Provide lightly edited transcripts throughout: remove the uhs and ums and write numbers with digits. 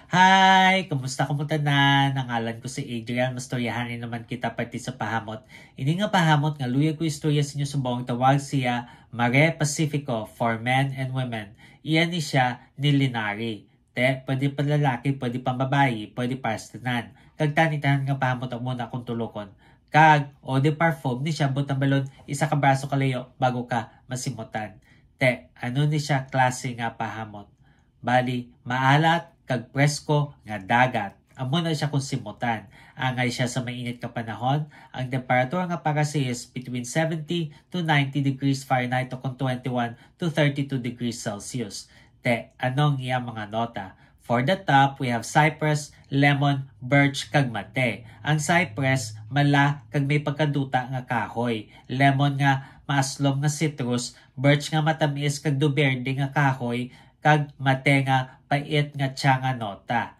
Hi! Kumusta na? Nangalan ko si Adrian. Mastoryahanin naman kita pati sa pahamot. Ini nga pahamot nga luyag ko istorya sa inyo subong tawag siya Mare Pacifico for men and women. Iyan ni siya ni Linari. Pwede pa lalaki, pwede pa babayi, pwede pa tanan. Kag tanitahan nga pahamot ang muna akong tulokon. Kag, o de parfum ni siya butang balon, isa ka braso kalayo bago ka masimutan. Ano ni siya klase nga pahamot? Bali, maalat kag presko nga dagat. Amo na siya kung simutan. Angay siya sa mainit ka panahon. Ang temperature nga para siya is between 70 to 90 degrees Fahrenheit o kung 21 to 32 degrees Celsius. Anong iya mga nota? For the top, we have cypress, lemon, birch, kag mate. Ang cypress, mala kag may pagkaduta nga kahoy. Lemon nga maaslom nga citrus, birch nga matamis kag duberde nga kahoy, kag mate nga pait nga tiya nga nota.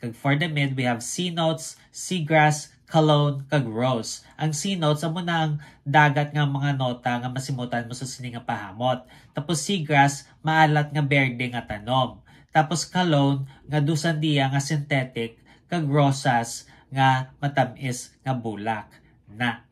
Kag for the mid, we have sea notes, seagrass, cologne, kag rose. Ang sea notes, amo na ang dagat nga mga nota nga masimutan mo sa sini nga pahamot. Tapos seagrass, maalat nga berde nga tanom. Tapos cologne, nga dusandiya nga synthetic, kag rosas, nga matamis nga bulak.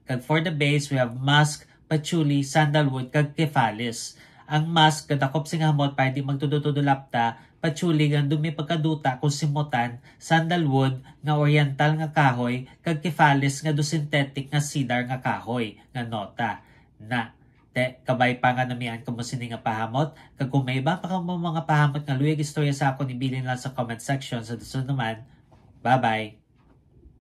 Kag for the base, we have musk, patchouli, sandalwood, kag kefalis. Ang musk, kadakop sing hamot para di magtudutudulapta, patchouli nga dumi pagkaduta kung simutan, sandalwood nga oriental nga kahoy, kag kefalis nga do synthetic nga cedar nga kahoy nga nota. Kabay pa nga namian kung sini nga pahamot. Kag kung may iba pa ka mga pahamot nga luyag istorya sa ako, ibilin lang sa comment section. Sa susunod naman, bye-bye!